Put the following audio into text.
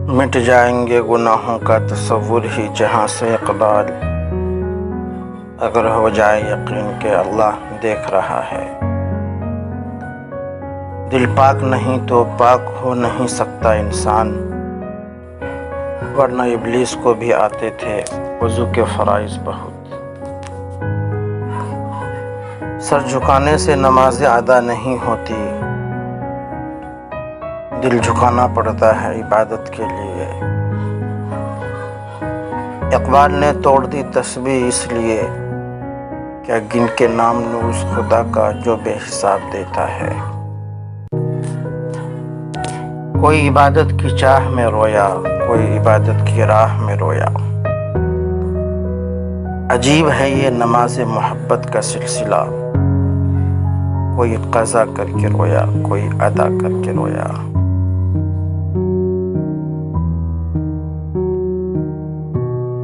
मिट जाएंगे गुनाहों का तसव्वुर ही जहाँ से इक़बाल, अगर हो जाए यकीन के अल्लाह देख रहा है। दिल पाक नहीं तो पाक हो नहीं सकता इंसान, वरना इब्लीस को भी आते थे वज़ू के फ़राइज़ बहुत। सर झुकाने से नमाज़ें अदा नहीं होती, दिल झुकाना पड़ता है इबादत के लिए। इक़बाल ने तोड़ दी तस्बीह इसलिए क्या गिन के नाम लूं उस खुदा का जो बेहिसाब देता है। कोई इबादत की चाह में रोया, कोई इबादत की राह में रोया। अजीब है ये नमाज़ मोहब्बत का सिलसिला, कोई क़ज़ा करके रोया, कोई अदा करके रोया।